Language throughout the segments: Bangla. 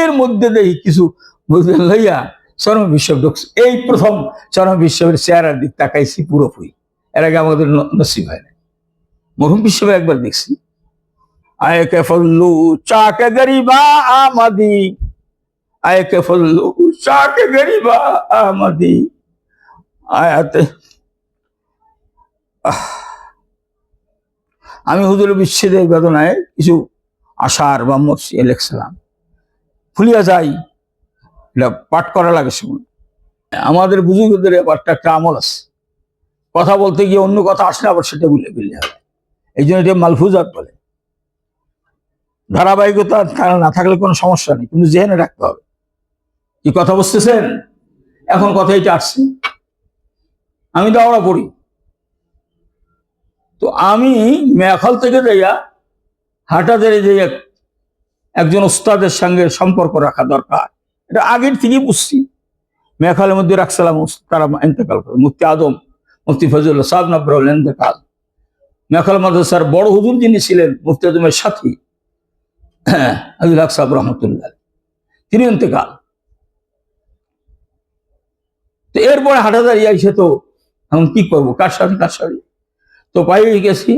এর মধ্যে দেখি কিছু বুঝলেন লইয়া চরম বিশ্ব ঢুকছে। এই প্রথম চরম বিশ্বের চেহারার দিক তাকাইছি পুরোপুরি, এর আগে আমাদের নসিব হয় না। মরহুম বিশ্ব একবার দেখছি, আয় কে ফল্লু চাকে গরিবা আমাদি, আয় কে ফল্লু চাকে গরিবা আমাদি আয়াতে। আমি হুজুরের বিচ্ছেদের বেদনায় কিছু আশার বা মর্সি লিখছিলাম, ভুলিয়া যাই, এটা পাঠ করা লাগে সেগুলো। আমাদের বুজুর্গদের ব্যাপারটা একটা আমল আছে, কথা বলতে গিয়ে অন্য কথা আসলে আবার সেটা ভুলে ফেললে হবে, এই জন্য এটা মালফুজাত বলে। ধারাবাহিকতা না থাকলে কোনো সমস্যা নেই, কিন্তু জেনে রাখতে হবে কি কথা বুঝতেছেন। এখন কথা এটা আসছে, আমি দাওয়া পড়ি, তো আমি মেখাল থেকে যাইয়া হাটাজারি যে একজন উস্তাদের সঙ্গে সম্পর্ক রাখা দরকার, এটা আগের থেকেই বুঝছি। মেখালের মধ্যে রাখছিলাম, তারা ইন্তেকাল করে, মুফতি আদম মুফতি ফজলুল্লাহ সাহেব নব্বর ইন্তেকাল। মেখাল মাদ্রাসার বড় হুজুর যিনি ছিলেন মুফতি আদমের সাথী আব্দুল হক সাহেব রহমতুল্লাহ, তিনি ইন্তেকাল। তো এরপরে হাটাজারি আইসে, তো এখন কি করবো, কার সাথে তো পাই গেছি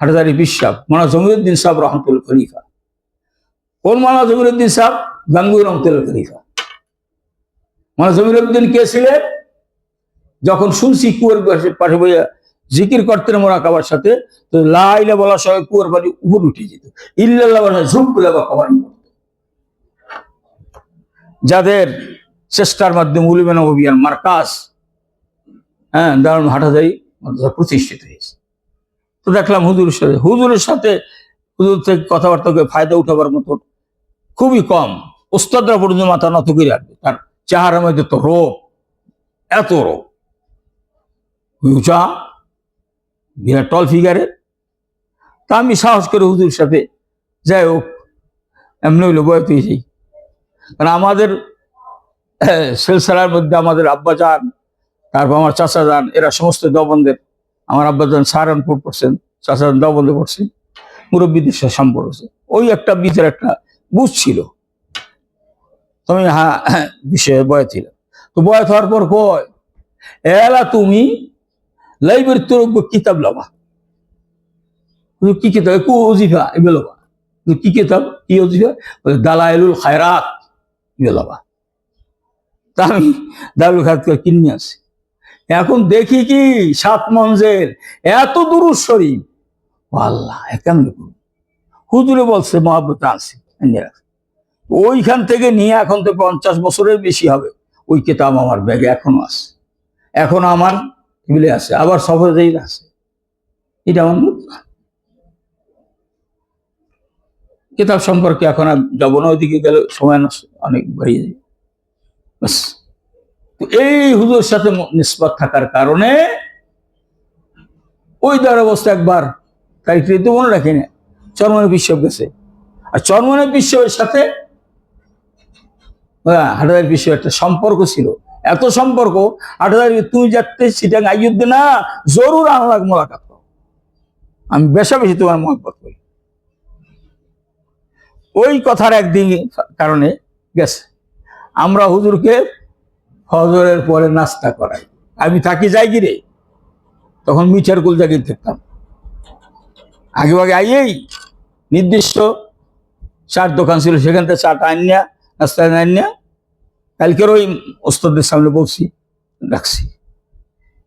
হাটাজারি বিশ্বাস মানা জমিরুদ্দিন সাহেব রহমতুল্লাহ খলিফা। কোন মানা জমিরুদ্দিন সাহেব? গাঙ্গুই রহমতুল্লাহ খলিফা। মানা জমিরুদ্দিন কে ছিলেন? যখন শুনছি কুয়ার পাশে বইয়া জিকির করতেন মোরাকাবার সাথে, তো লাইলা বলার সময় কুয়ার পানি উপর উঠে যেত, ইল্লাল্লাহ বলার ঝুঁক বলে বা কমানি। যাদের চেষ্টার মাধ্যমে উলুমে নববিয়ার মার্কাজ দারুল হাটাজারি মাদ্রাসা প্রতিষ্ঠিত হয়েছে। তো দেখলাম হুজুরের সাথে হুজুর থেকে কথাবার্তা ফায়দা উঠাবার মতো খুবই কম। ওস্তাদরা পর্যন্ত মাথা নত করে রাখবে, তার চেহারার মধ্যে তো রোগ, এত রোগ, উঁচা বিরাট টল ফিগারের। তা আমি সাহস করে হুজুরের সাথে যাই হোক এমনি হইলো বয়স হয়েছি। কারণ আমাদের সিলসিলার মধ্যে আমাদের আব্বা যান, তারপর আমার চাচা যান, এরা সমস্ত দেওবন্দের। আমার আব্বা যান সাহারানপুর পড়ছেন, চাচা যান দেওবন্দে পড়ছেন, মুরব্বীদের সাথে সম্পর্ক আছে। ওই একটা ভিতরে একটা বুঝ ছিল, তুমি বিষয়ে বয় ছিল। তো বয়স হওয়ার পর কয়, এলা তুমি লাইব্রেরি তোর কিতাব লবা। কি কিতাব? ওজিফা এগুলো লবা। কি কিতাব? কি ওজিফা? দালাইলুল খায়রাত এগুলো লবা। তা আমি দালাইলুল খায়রাত কিনে আসি। এখন দেখি কি 7 মঞ্জের এত দুরূদ শরীফ, আল্লাহ কেমন হুজুরে বলছে মহাব্বত আছে, ওইখান থেকে নিয়ে এখন তো 50 বছরের বেশি হবে। ওই কিতাব আমার ব্যাগে এখনো আছে, এখন আমার টেবিলে আছে, আবার সফরে যেই আছে। এটা আমার কিতাব সম্পর্কে এখন আর যাব না, ওইদিকে গেলে সময় অনেক বাড়িয়ে যায়। বাস, এই হুজুরের সাথে নিসবত থাকার কারণে ওই দেওয়ার অবস্থা একবার তারিখ তো মনে রাখি না, চরমনের বিশ্ব গেছে। আর চরমনের বিশ্বের সাথে হাটাজারি বিশ্ব একটা সম্পর্ক ছিল, এত সম্পর্ক। হাটাজারি তুই যাতে সিটাং আইয়ুদ্দে না, জরুর আনলাগ মোলাকাত, আমি বেশা বেশি তোমার মহব্বত করি। ওই কথার একদিন কারণে গেছে, আমরা হুজুরকে ফজরের পরে নাস্তা করাই। আমি থাকি যাই গিরে, তখন মিঠার কুল জাগিয়ে থাকতাম। আগে আগে আইয়েই নির্দিষ্ট চার দোকান ছিল, সেখান থেকে চাটা আনিয়া নাস্তা আনিয়া কালকের ওই ওস্তাদের সামনে বলছি, রাখছি,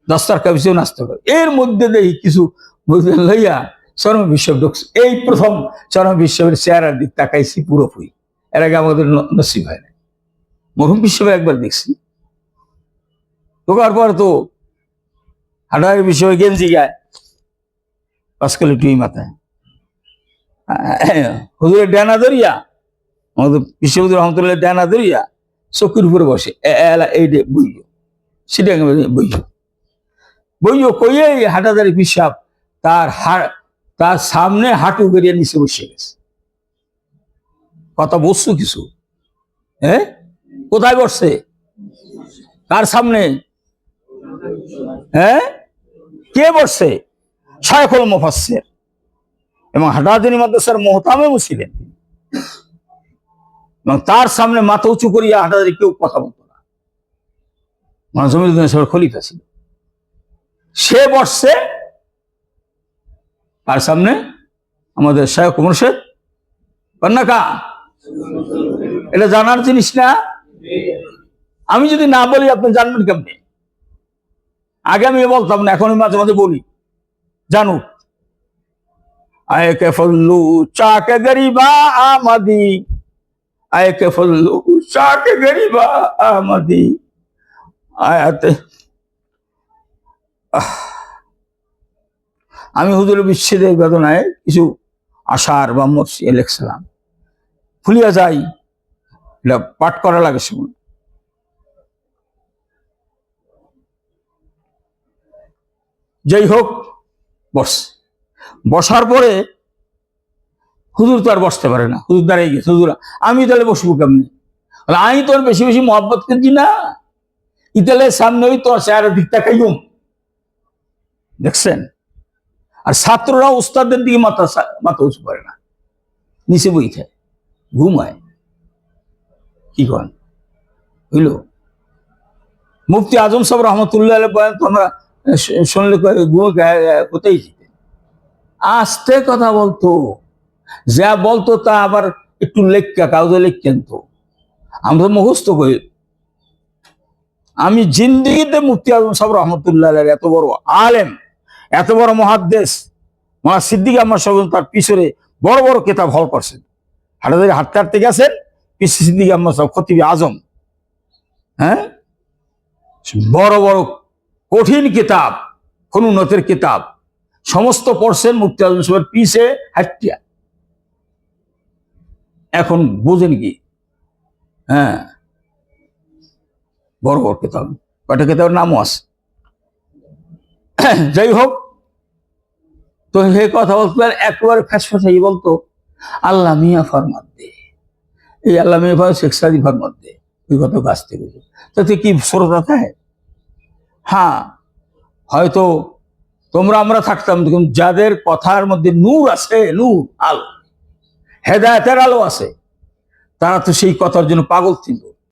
দস্তার কাবিছেও নাস্তা করে। এর মধ্যে দেখি কিছু বুঝলেন লইয়া চরম বিশ্ব ঢুকছে। এই প্রথম চরম বিশ্বের চেহারার দিক তাকাইছি পুরোপুরি, এর আগে আমাদের নসিব হয় না। মরহুম বিশ্ব একবার দেখছি, ঢোকার পর তো হাটাজারি বিষয়ে গেঞ্জি গায়, পাঁচকালি টুই মাথায়, হুজুরের ডানা ধরিয়া, আমাদের বিশ্ববুদ্ধ রহমতুল্লাহ ডানা ধরিয়া চকুর উপরে বসে, এলা এই বইও, সেটা বইও কইয়ে হাটাজারি পিসাব তার সামনে হাঁটু গড়িয়ে নিচে বসে গেছে। কথা বসছো কিছু? কোথায় বসছে? কার সামনে? কে বসছে? শায়খুল মুফাসসির এবং হাটাজারি মাদ্রাসার মুহতামিম ছিলেন। এবং তার সামনে মাথা উঁচু করিয়া হাঁটাহাঁটি কেউ কথা বলতো না। মানে জমিরুদ্দিন সাহেব খলিফা ছিল, সে বসছে তার সামনে আমাদের শায়খ মুর্শিদ কন্যাকা। এটা জানার জিনিস না? আমি যদি না বলি আপনি জানবেন কেমনি? আগে আমি বলতাম না, এখন মাঝে মাঝে বলি, জানুক। আয় কে ফল্লু চাকে গরিবা আমাদি, আয় কে ফল্লু চাকে গরিবা আমাদি। আয়াতে আমি হুজুরের বিচ্ছেদের বেদনায় কিছু আশার বা মর্সি লিখছিলাম, ভুলিয়া যাই, এটা পাঠ করা লাগে সেগুলো। যাই হোক, বসার পরে হুজুর তো আর বসতে পারে না, হুজুর দাঁড়িয়ে গেছে। হুজুর আমি তাহলে বসবো কেমনি? আমি তোর বেশি বেশি মহব্বত করছি না, ইতালে সামনে ওই তোর চেহারা দিকটা খাইম। দেখছেন? আর ছাত্ররা উস্তাদের দিকে মাথা উঁচু করে না, নিচে বই খায়, ঘুমায়। কি করেন হইল? মুফতি আজম সাহেব রহমতুল্লাহ বয়ান তো আমরা শুনলে কোথায় যেতেন, আস্তে কথা বলতো, যা বলতো তা আবার একটু লেখা কাগজে লিখতেন। তো আমরা মুখস্থ করি। আমি জিন্দিগিতে মুফতি আজম সাহেব রহমতুল্লাহ এত বড় আলেম, এত বড় মহাদ্দেশ মহা সিদ্দিক আহমদ সাহেব তার পিছনে বড় বড় কিতাব হল করছেন। হাঁটাতে হাঁটতে হাঁটতে গেছেন, পিছনে সিদ্দিক আহমদ সাহেব খতিব আজম, হ্যাঁ, বড় বড় কঠিন কিতাব, খুনুনতের কিতাব সমস্ত পড়ছেন মুফতি আজম সাহেবের পিছে হাঁটিয়া। এখন বুঝেন কি? হ্যাঁ, বড় বড় কিতাব, কয়টা কিতাবের নামও আছে। যাই হোক, তো হে কথা বলতো একবারে ফ্যাসফাসাই বলতো, আল্লাহ মিয়া ফরমাত দে, এই আল্লাহ মিয়া শেখ সাদি ফরমাত দে, ওই কথা কাছ থেকে। তাতে কি শ্রোতা থাকে? হ্যাঁ, হয়তো তোমরা আমরা থাকতাম, দেখুন যাদের কথার মধ্যে নূর আছে, নূর আলো, হেদায়েতের আলো আছে, তারা তো সেই কথার জন্য পাগল ছিল।